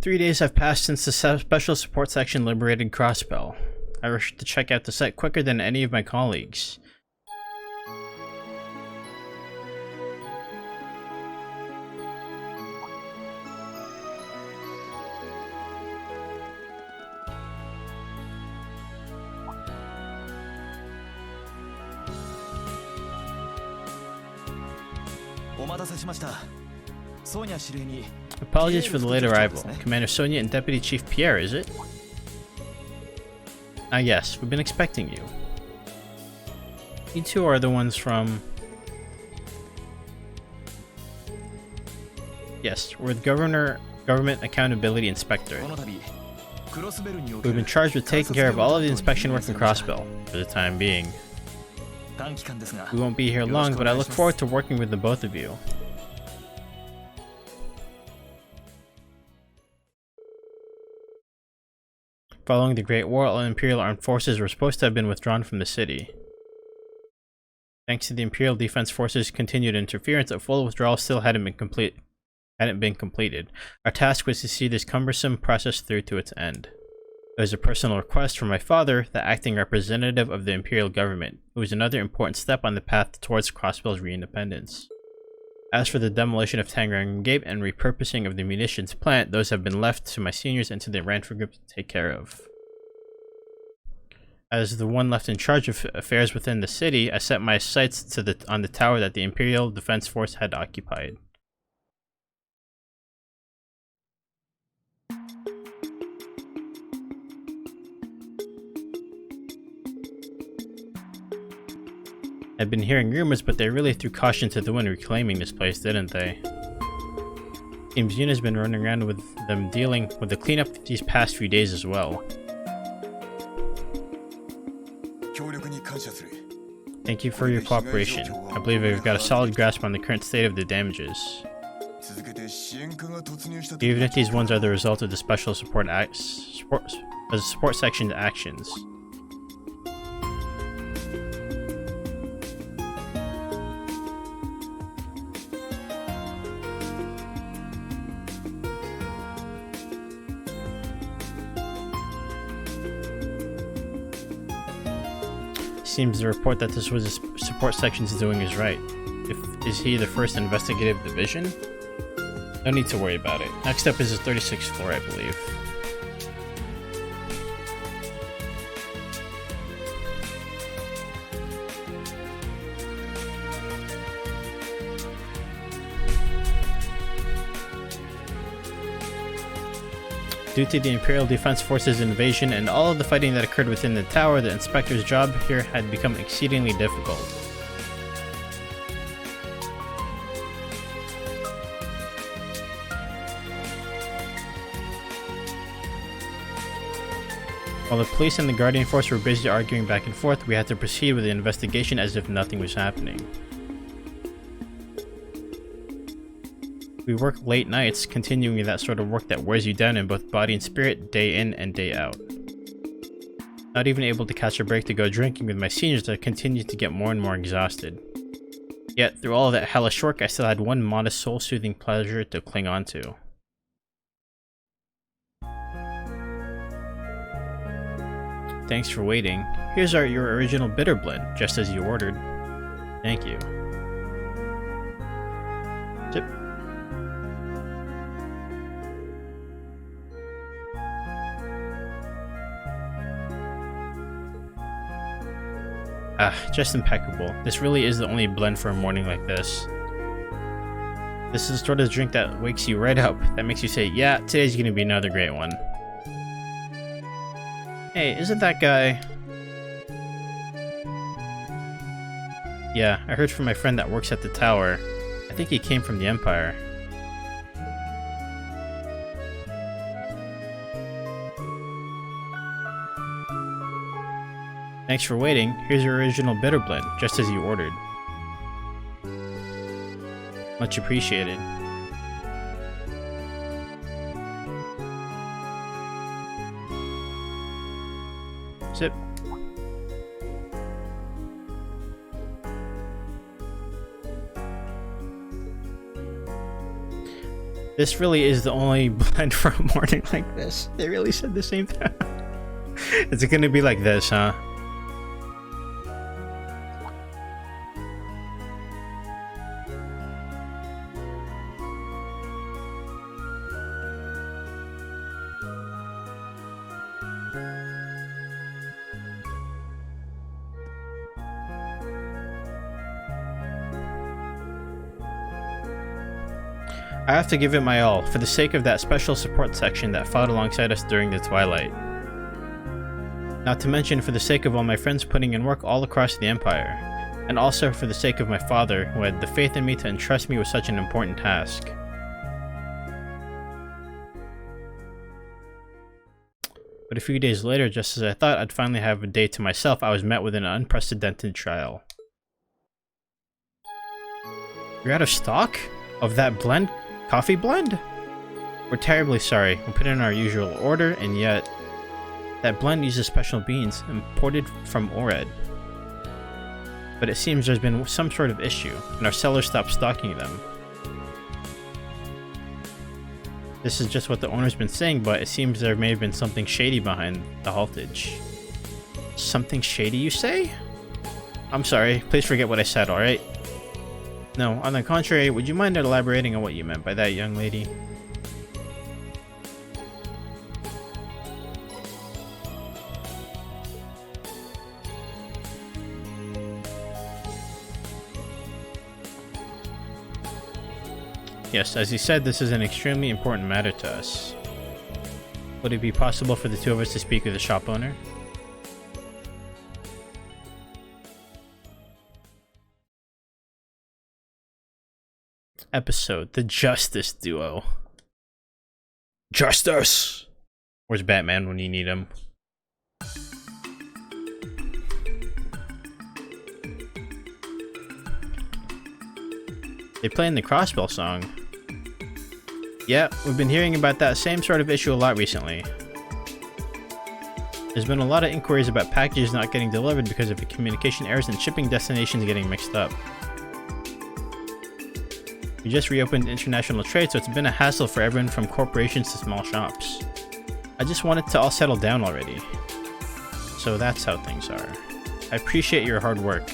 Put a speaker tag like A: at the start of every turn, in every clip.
A: 3 days have passed since the special support section liberated Crossbell. I rushed to check out the site quicker than any of my colleagues. Apologies for the late arrival. Commander Sonia and Deputy Chief Pierre, is it? Ah yes, we've been expecting you. You two are the ones from... Yes, we're the Government Accountability Inspector. We've been charged with taking care of all of the inspection work in Crossbell, for the time being. We won't be here long, but I look forward to working with the both of you. Following the Great War, all Imperial armed forces were supposed to have been withdrawn from the city. Thanks to the Imperial Defense Forces' continued interference, a full withdrawal still hadn't been completed. Our task was to see this cumbersome process through to its end. It was a personal request from my father, the acting representative of the Imperial government. It was another important step on the path towards Crossbell's re-independence. As for the demolition of Tangrang Gate and repurposing of the munitions plant, those have been left to my seniors and to the Ranford Group to take care of. As the one left in charge of affairs within the city, I set my sights on the tower that the Imperial Defense Force had occupied. I've been hearing rumors, but they really threw caution to the wind reclaiming this place, didn't they? Seems Yuna's been running around with them dealing with the cleanup these past few days as well. Thank you for your cooperation. I believe we've got a solid grasp on the current state of the damages. Even if these ones are the result of the special support section's actions. Seems the report that this was a support section's doing is right. Is he the first investigative division? No need to worry about it. Next up is the 36th floor, I believe. Due to the Imperial Defense Forces invasion and all of the fighting that occurred within the tower, the inspector's job here had become exceedingly difficult. While the police and the Guardian Force were busy arguing back and forth, we had to proceed with the investigation as if nothing was happening. We work late nights, continuing that sort of work that wears you down in both body and spirit, day in and day out. Not even able to catch a break to go drinking with my seniors, I continued to get more and more exhausted. Yet, through all of that hellish work, I still had one modest soul-soothing pleasure to cling on to. Thanks for waiting. Here's your original bitter blend, just as you ordered. Thank you. Zip. Just impeccable. This really is the only blend for a morning like this. This is the sort of drink that wakes you right up, that makes you say, yeah, today's gonna be another great one. Hey, isn't that guy... Yeah, I heard from my friend that works at the tower. I think he came from the Empire. Thanks for waiting. Here's your original bitter blend, just as you ordered. Much appreciated. Sip. This really is the only blend for a morning like this. They really said the same thing. Is it gonna be like this, huh? I have to give it my all, for the sake of that special support section that fought alongside us during the twilight. Not to mention for the sake of all my friends putting in work all across the Empire, and also for the sake of my father, who had the faith in me to entrust me with such an important task. But a few days later, just as I thought I'd finally have a day to myself, I was met with an unprecedented trial. You're out of stock? Of that blend? Coffee blend? We're terribly sorry. We put in our usual order, and yet that blend uses special beans imported from Ored. But it seems there's been some sort of issue, and our seller stopped stocking them. This is just what the owner's been saying, but it seems there may have been something shady behind the haltage. Something shady, you say? I'm sorry, please forget what I said, alright? No, on the contrary, would you mind elaborating on what you meant by that, young lady? Yes, as you said, this is an extremely important matter to us. Would it be possible for the two of us to speak with the shop owner? Episode: The Justice Duo. Justice! Where's Batman when you need him? They playing the Crossbell song. Yeah, we've been hearing about that same sort of issue a lot recently. There's been a lot of inquiries about packages not getting delivered because of communication errors and shipping destinations getting mixed up. We just reopened international trade, so it's been a hassle for everyone from corporations to small shops. I just want it to all settle down already. So that's how things are. I appreciate your hard work.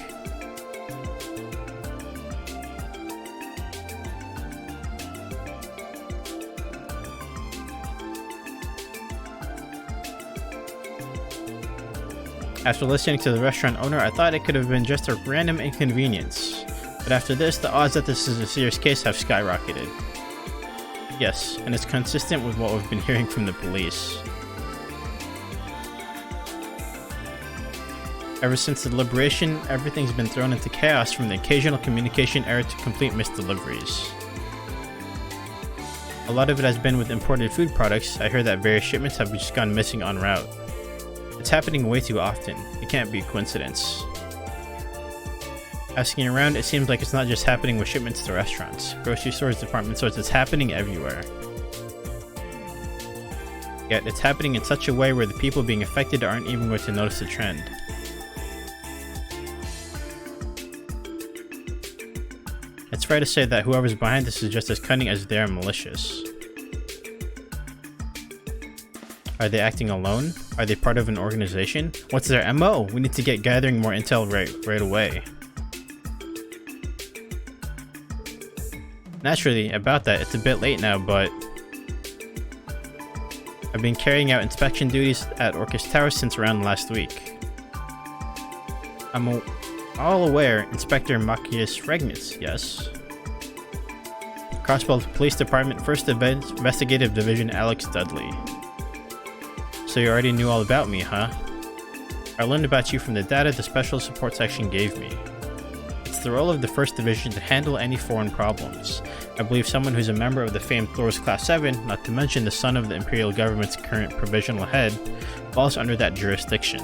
A: After listening to the restaurant owner, I thought it could have been just a random inconvenience. But after this, the odds that this is a serious case have skyrocketed. Yes, and it's consistent with what we've been hearing from the police. Ever since the liberation, everything's been thrown into chaos, from the occasional communication error to complete missed deliveries. A lot of it has been with imported food products. I hear that various shipments have just gone missing en route. It's happening way too often. It can't be a coincidence. Asking around, it seems like it's not just happening with shipments to restaurants, grocery stores, department stores, it's happening everywhere. Yet, it's happening in such a way where the people being affected aren't even going to notice the trend. It's fair to say that whoever's behind this is just as cunning as they are malicious. Are they acting alone? Are they part of an organization? What's their MO? We need to get gathering more intel right away. Naturally, about that, it's a bit late now, but I've been carrying out inspection duties at Orcus Tower since around last week. I'm all aware, Inspector Machius Regnitz, yes? Crossbell Police Department, 1st Investigative Division, Alex Dudley. So you already knew all about me, huh? I learned about you from the data the Special Support Section gave me. It's the role of the 1st Division to handle any foreign problems. I believe someone who's a member of the famed Thor's Class 7, not to mention the son of the Imperial Government's current provisional head, falls under that jurisdiction.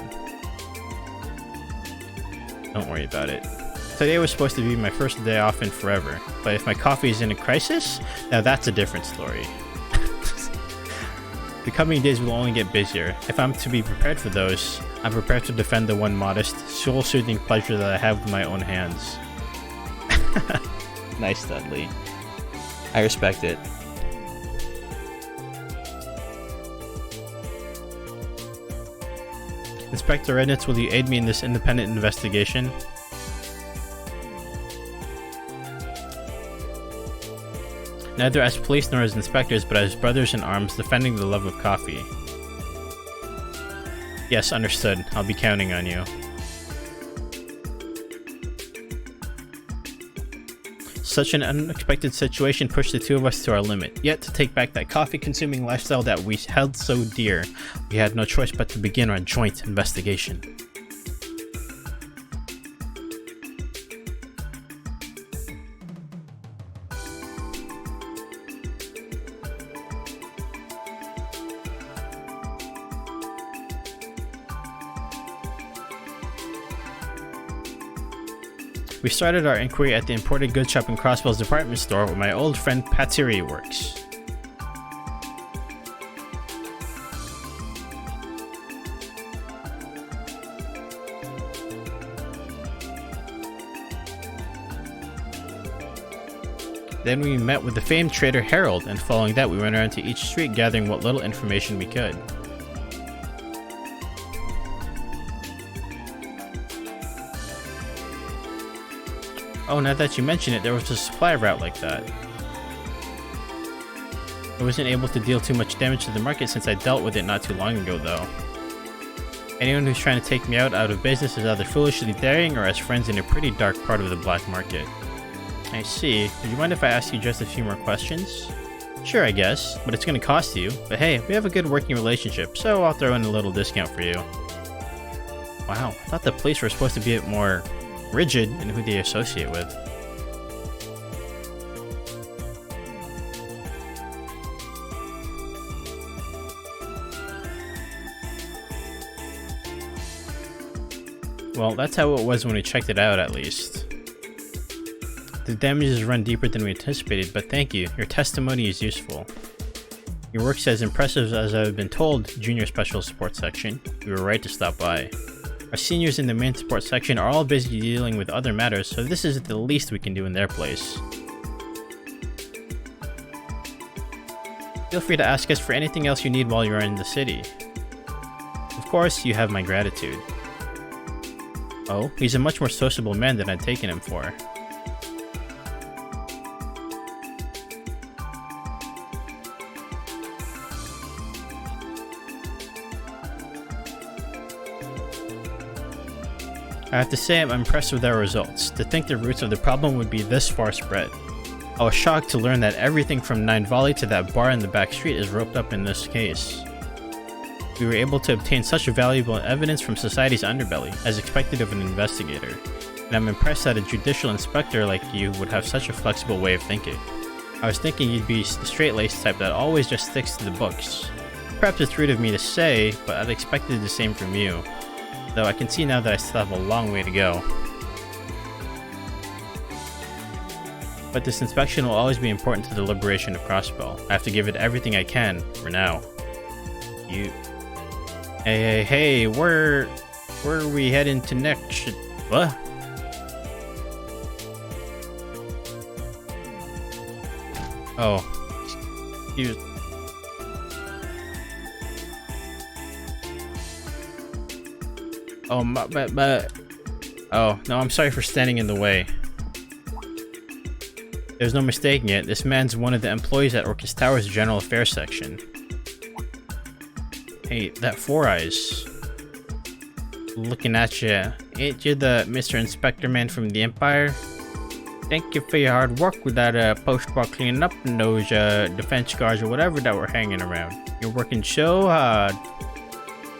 A: Don't worry about it. Today was supposed to be my first day off in forever, but if my coffee is in a crisis, now that's a different story. The coming days will only get busier. If I'm to be prepared for those, I'm prepared to defend the one modest, soul-soothing pleasure that I have with my own hands. Nice, Dudley. I respect it. Inspector Rednitz, will you aid me in this independent investigation? Neither as police nor as inspectors, but as brothers in arms defending the love of coffee. Yes, understood. I'll be counting on you. Such an unexpected situation pushed the two of us to our limit. Yet, to take back that coffee-consuming lifestyle that we held so dear, we had no choice but to begin our joint investigation. We started our inquiry at the imported goods shop in Crossbell's department store where my old friend Patsiri works. Then we met with the famed trader Harold, and following that we went around to each street gathering what little information we could. Oh, now that you mention it, there was a supply route like that. I wasn't able to deal too much damage to the market since I dealt with it not too long ago, though. Anyone who's trying to take me out of business is either foolishly daring or has friends in a pretty dark part of the black market. I see. Would you mind if I ask you just a few more questions? Sure, I guess, but it's gonna cost you. But hey, we have a good working relationship, so I'll throw in a little discount for you. Wow, I thought the police were supposed to be a bit more rigid in who they associate with. Well, that's how it was when we checked it out, at least. The damages run deeper than we anticipated, but thank you. Your testimony is useful. Your work's as impressive as I've been told, Junior Special Support Section. You were right to stop by. Our seniors in the main support section are all busy dealing with other matters, so this is the least we can do in their place. Feel free to ask us for anything else you need while you're in the city. Of course, you have my gratitude. Oh, he's a much more sociable man than I'd taken him for. I have to say I'm impressed with our results. To think the roots of the problem would be this far spread. I was shocked to learn that everything from Nine Valley to that bar in the back street is roped up in this case. We were able to obtain such valuable evidence from society's underbelly, as expected of an investigator, and I'm impressed that a judicial inspector like you would have such a flexible way of thinking. I was thinking you'd be the straight-laced type that always just sticks to the books. Perhaps it's rude of me to say, but I'd expected the same from you. Though I can see now that I still have a long way to go. But this inspection will always be important to the liberation of Crossbell. I have to give it everything I can, for now. You... Hey, where are we heading to next? What? Oh. Excuse... Oh, oh, no, I'm sorry for standing in the way. There's no mistaking it, this man's one of the employees at Orcus Tower's General Affairs section. Hey, that Four Eyes. Looking at you. Ain't you the Mr. Inspector man from the Empire? Thank you for your hard work with that post-war cleaning up and those defense guards or whatever that were hanging around. You're working so hard.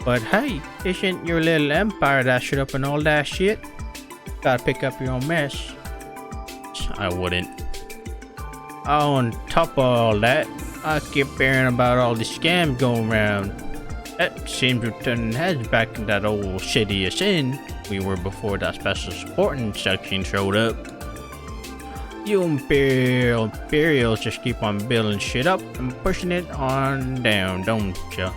A: But hey, isn't your little empire that shit up and all that shit? Gotta pick up your own mess. I wouldn't. On top of all that, I keep hearing about all the scams going around. That seems to turn heads back in that old shitty sin we were before that special supporting section showed up. You Imperials just keep on building shit up and pushing it on down, don't ya?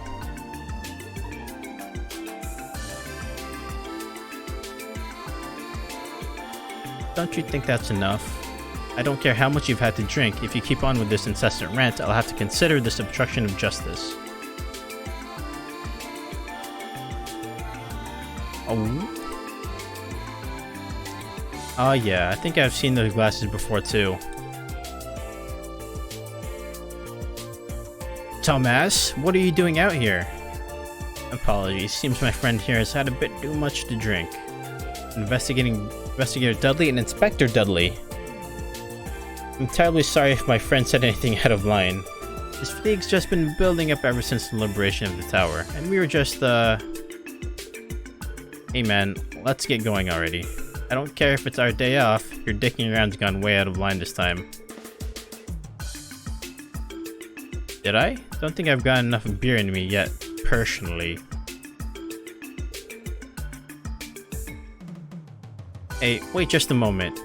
A: Don't you think that's enough? I don't care how much you've had to drink, if you keep on with this incessant rant, I'll have to consider this obstruction of justice. Oh. Oh yeah, I think I've seen those glasses before too. Thomas, what are you doing out here? Apologies, seems my friend here has had a bit too much to drink. Investigator Dudley and Inspector Dudley. I'm terribly sorry if my friend said anything out of line. His fatigue's just been building up ever since the liberation of the tower, and we were just, Hey man, let's get going already. I don't care if it's our day off, your dicking around's gone way out of line this time. Did I? Don't think I've got enough beer in me yet, personally. Hey, wait just a moment.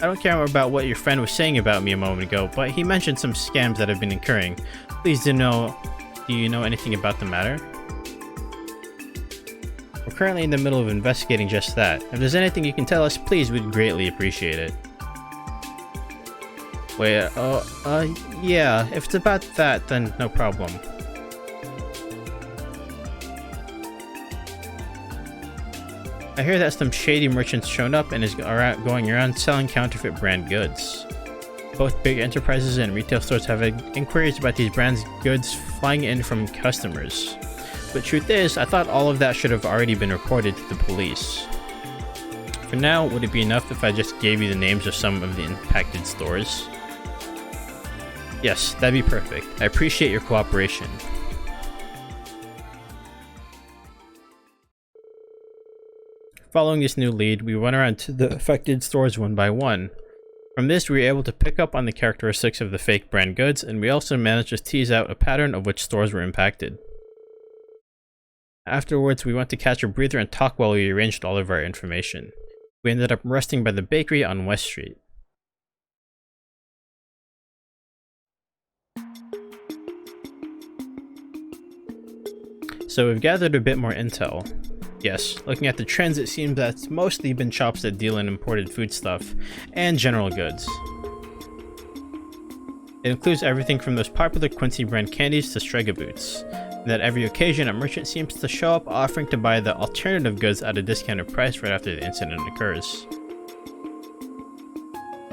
A: I don't care about what your friend was saying about me a moment ago, but he mentioned some scams that I've been incurring. Please do you know anything about the matter? We're currently in the middle of investigating just that. If there's anything you can tell us, please, we'd greatly appreciate it. Wait, yeah, if it's about that, then no problem. I hear that some shady merchants shown up and is going around selling counterfeit brand goods. Both big enterprises and retail stores have inquiries about these brands' goods flying in from customers. But truth is, I thought all of that should have already been reported to the police. For now, would it be enough if I just gave you the names of some of the impacted stores? Yes, that'd be perfect. I appreciate your cooperation. Following this new lead, we went around to the affected stores one by one. From this, we were able to pick up on the characteristics of the fake brand goods, and we also managed to tease out a pattern of which stores were impacted. Afterwards, we went to catch a breather and talk while we arranged all of our information. We ended up resting by the bakery on West Street. So we've gathered a bit more intel. Yes, looking at the trends, it seems that it's mostly been shops that deal in imported foodstuff and general goods. It includes everything from those popular Quincy brand candies to Strega boots, and that every occasion a merchant seems to show up offering to buy the alternative goods at a discounted price right after the incident occurs.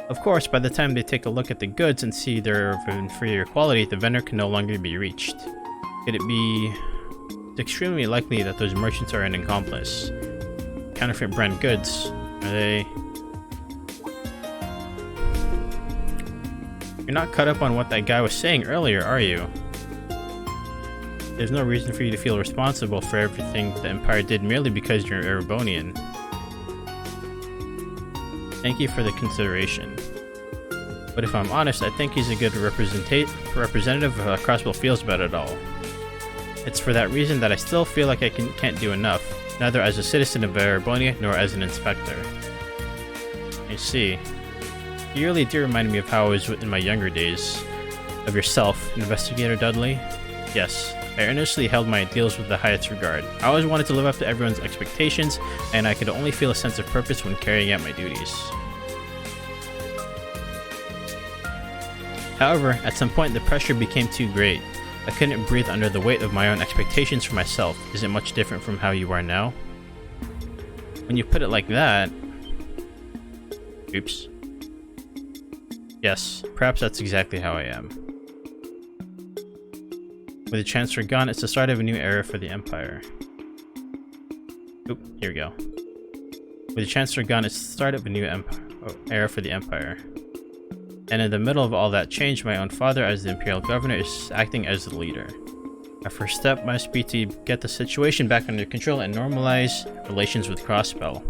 A: Of course, by the time they take a look at the goods and see they're of inferior quality, the vendor can no longer be reached. It's extremely likely that those merchants are an accomplice. Counterfeit brand goods, are they... You're not caught up on what that guy was saying earlier, are you? There's no reason for you to feel responsible for everything the Empire did merely because you're Erebonian. Thank you for the consideration. But if I'm honest, I think he's a good representative of how Crossbow feels about it all. It's for that reason that I still feel like I can't do enough, neither as a citizen of Erebonia nor as an inspector. I see. You really do remind me of how I was in my younger days. Of yourself, Investigator Dudley? Yes, I earnestly held my ideals with the highest regard. I always wanted to live up to everyone's expectations, and I could only feel a sense of purpose when carrying out my duties. However, at some point the pressure became too great. I couldn't breathe under the weight of my own expectations for myself. Is it much different from how you are now? When you put it like that... Oops. Yes, perhaps that's exactly how I am. With the Chancellor gone, it's the start of a new era for the Empire. Oop, here we go. With the Chancellor gone, it's the start of a new era for the Empire. And in the middle of all that change, my own father, as the Imperial Governor, is acting as the leader. Our first step must be to get the situation back under control and normalize relations with Crossbell.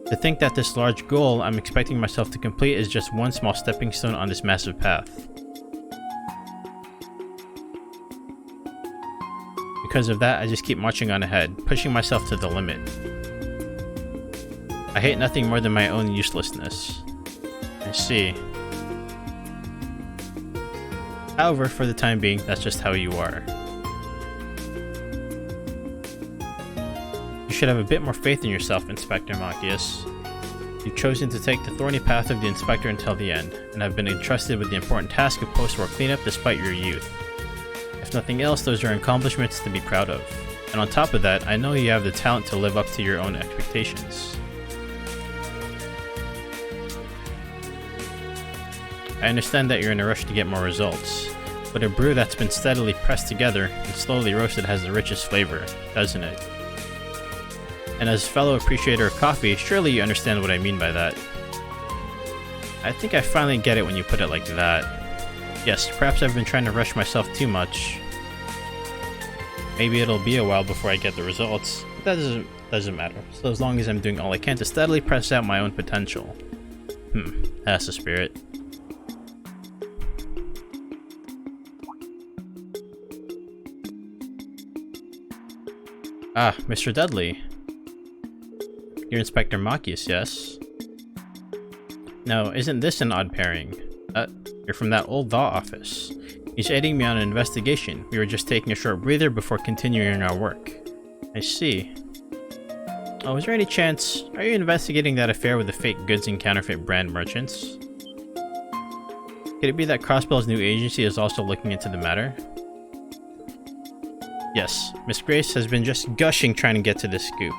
A: To think that this large goal I'm expecting myself to complete is just one small stepping stone on this massive path. Because of that, I just keep marching on ahead, pushing myself to the limit. I hate nothing more than my own uselessness. I see. However, for the time being, that's just how you are. You should have a bit more faith in yourself, Inspector Machias. You've chosen to take the thorny path of the Inspector until the end, and have been entrusted with the important task of post-war cleanup despite your youth. If nothing else, those are accomplishments to be proud of. And on top of that, I know you have the talent to live up to your own expectations. I understand that you're in a rush to get more results, but a brew that's been steadily pressed together and slowly roasted has the richest flavor, doesn't it? And as a fellow appreciator of coffee, surely you understand what I mean by that. I think I finally get it when you put it like that. Yes, perhaps I've been trying to rush myself too much. Maybe it'll be a while before I get the results, but that doesn't matter, so as long as I'm doing all I can to steadily press out my own potential. That's the spirit. Ah, Mr. Dudley. You're Inspector Machias, yes? Now, isn't this an odd pairing? You're from that old law office. He's aiding me on an investigation. We were just taking a short breather before continuing our work. I see. Oh, is there any chance... Are you investigating that affair with the fake goods and counterfeit brand merchants? Could it be that Crossbell's new agency is also looking into the matter? Yes, Miss Grace has been just gushing trying to get to this scoop.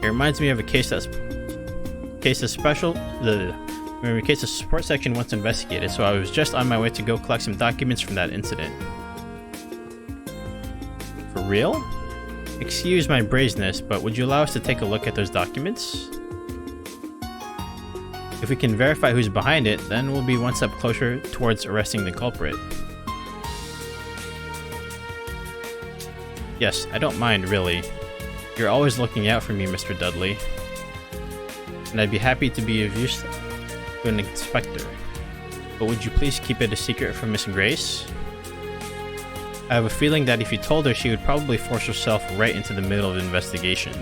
A: It reminds me of a case that's... the support section once investigated, so I was just on my way to go collect some documents from that incident. For real? Excuse my brazenness, but would you allow us to take a look at those documents? If we can verify who's behind it, then we'll be one step closer towards arresting the culprit. Yes, I don't mind, really. You're always looking out for me, Mr. Dudley. And I'd be happy to be of use to an inspector. But would you please keep it a secret from Miss Grace? I have a feeling that if you told her, she would probably force herself right into the middle of the investigation.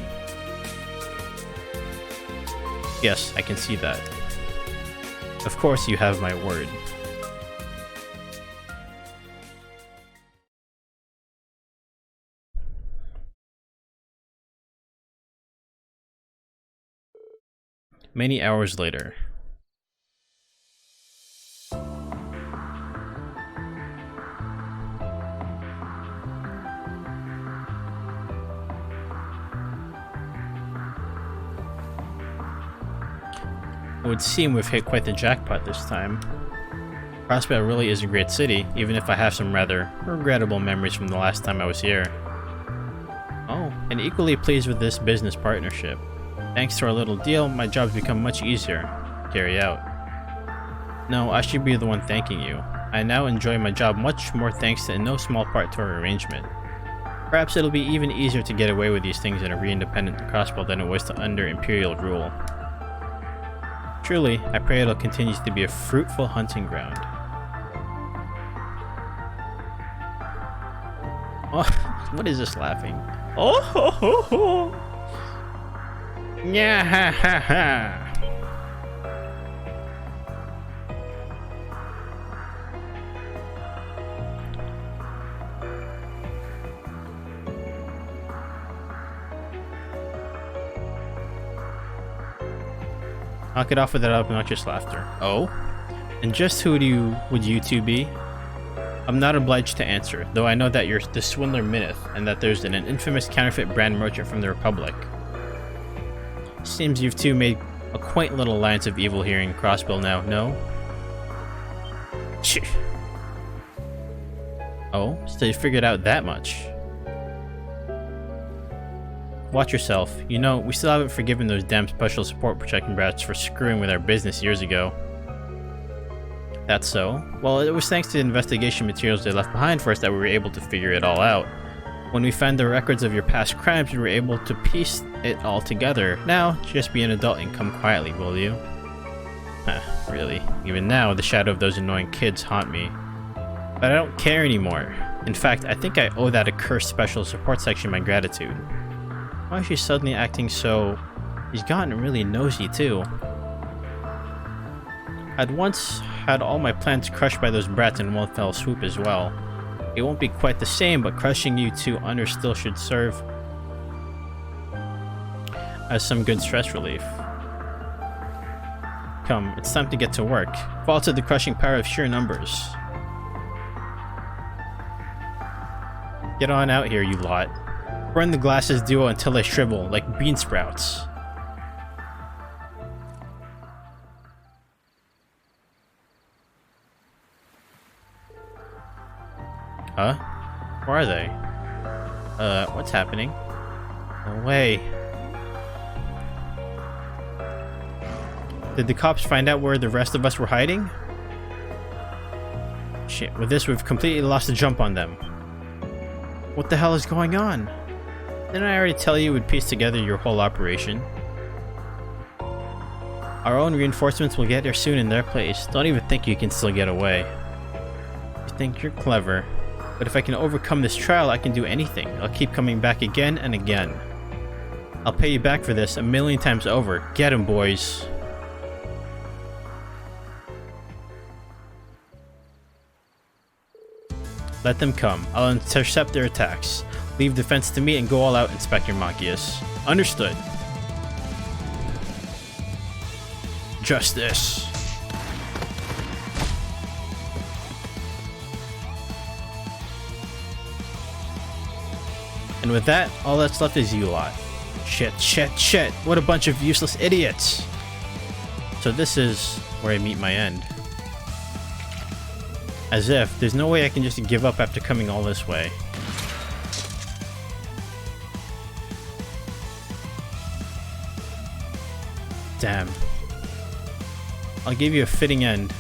A: Yes, I can see that. Of course, you have my word. Many hours later. It would seem we've hit quite the jackpot this time. Crossbell really is a great city, even if I have some rather regrettable memories from the last time I was here. Oh, and equally pleased with this business partnership. Thanks to our little deal, my job's become much easier to carry out. No, I should be the one thanking you. I now enjoy my job much more thanks to in no small part to our arrangement. Perhaps it'll be even easier to get away with these things in a re-independent Crossbell than it was to under Imperial rule. Truly, I pray it'll continue to be a fruitful hunting ground. Oh, what is this laughing? Oh ho ho ho! Yeah, ha ha ha. Knock it off with that obnoxious laughter. Oh? And just who would you two be? I'm not obliged to answer, though I know that you're the swindler Minith, and that there's an infamous counterfeit brand merchant from the Republic. Seems you've two made a quaint little alliance of evil here in Crossbell now, no? Shh. Oh, so you figured out that much. Watch yourself. You know, we still haven't forgiven those damn special support protection brats for screwing with our business years ago. That's so? Well, it was thanks to the investigation materials they left behind for us that we were able to figure it all out. When we found the records of your past crimes, we were able to piece it all together. Now, just be an adult and come quietly, will you? Really. Even now, the shadow of those annoying kids haunt me. But I don't care anymore. In fact, I think I owe that accursed special support section my gratitude. Why is she suddenly acting so... She's gotten really nosy, too. I'd once had all my plans crushed by those brats in one fell swoop as well. It won't be quite the same, but crushing you two under still should serve as some good stress relief. Come, it's time to get to work. Fall to the crushing power of sheer numbers. Get on out here, you lot. Burn the glasses duo until they shrivel like bean sprouts. Huh? Where are they? What's happening? No way. Did the cops find out where the rest of us were hiding? Shit, with this we've completely lost the jump on them. What the hell is going on? Didn't I already tell you we'd piece together your whole operation? Our own reinforcements will get here soon in their place. Don't even think you can still get away. You think you're clever. But if I can overcome this trial, I can do anything. I'll keep coming back again and again. I'll pay you back for this 1,000,000 times over. Get 'em, boys. Let them come. I'll intercept their attacks. Leave defense to me and go all out, Inspector Machias. Understood. Justice. And with that, all that's left is you lot. Shit, shit, shit. What a bunch of useless idiots. So this is where I meet my end. As if, there's no way I can just give up after coming all this way. Damn. I'll give you a fitting end.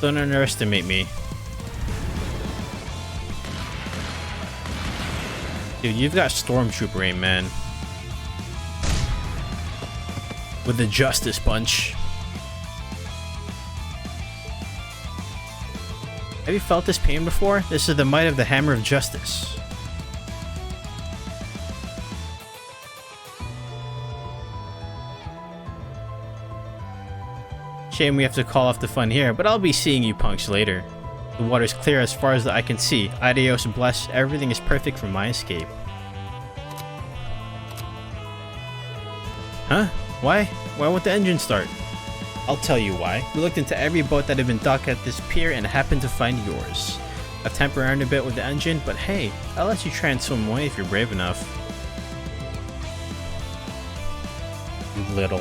A: Don't underestimate me. Dude, you've got Stormtrooper aim, man. With the Justice Punch. Have you felt this pain before? This is the might of the Hammer of Justice. Shame we have to call off the fun here, but I'll be seeing you punks later. The water's clear as far as the eye can see. Adios bless, everything is perfect for my escape. Huh? Why? Why won't the engine start? I'll tell you why. We looked into every boat that had been docked at this pier and happened to find yours. I've tempered around a bit with the engine, but hey, I'll let you try and swim away if you're brave enough. You little.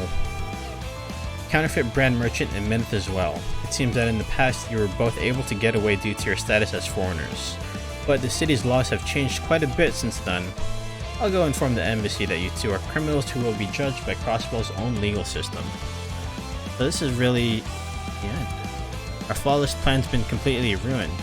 A: Counterfeit brand merchant and Minth as well. It seems that in the past you were both able to get away due to your status as foreigners. But the city's laws have changed quite a bit since then. I'll go inform the embassy that you two are criminals who will be judged by Crossbell's own legal system. So this is really the end. Our flawless plan's been completely ruined.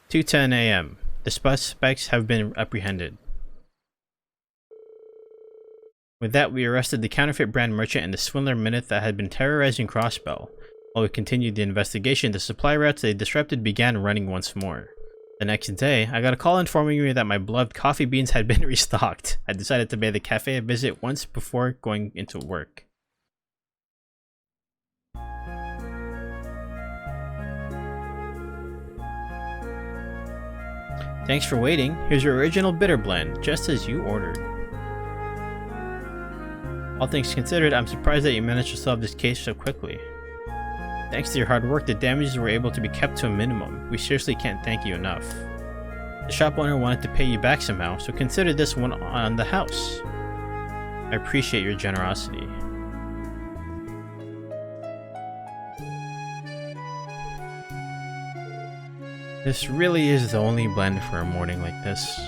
A: 2:10 a.m. The suspects have been apprehended. With that, we arrested the counterfeit brand merchant and the swindler Minth that had been terrorizing Crossbell. While we continued the investigation, the supply routes they disrupted began running once more. The next day, I got a call informing me that my beloved coffee beans had been restocked. I decided to pay the cafe a visit once before going into work. Thanks for waiting. Here's your original bitter blend, just as you ordered. All things considered, I'm surprised that you managed to solve this case so quickly. Thanks to your hard work, the damages were able to be kept to a minimum. We seriously can't thank you enough. The shop owner wanted to pay you back somehow, so consider this one on the house. I appreciate your generosity. This really is the only blend for a morning like this.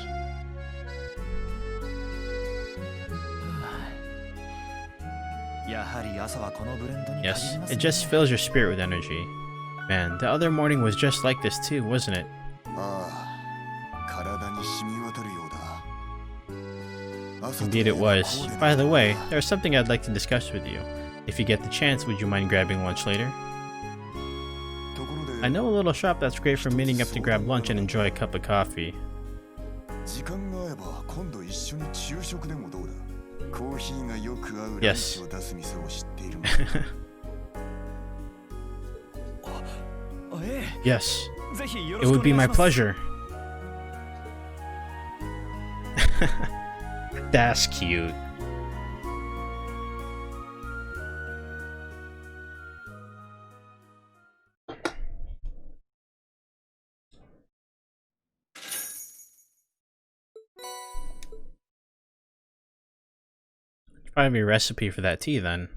A: Yes, it just fills your spirit with energy. Man, the other morning was just like this too, wasn't it? Indeed it was. By the way, there's something I'd like to discuss with you. If you get the chance, would you mind grabbing lunch later? I know a little shop that's great for meeting up to grab lunch and enjoy a cup of coffee. Yes. Yes. It would be my pleasure. That's cute. Probably be a recipe for that tea then.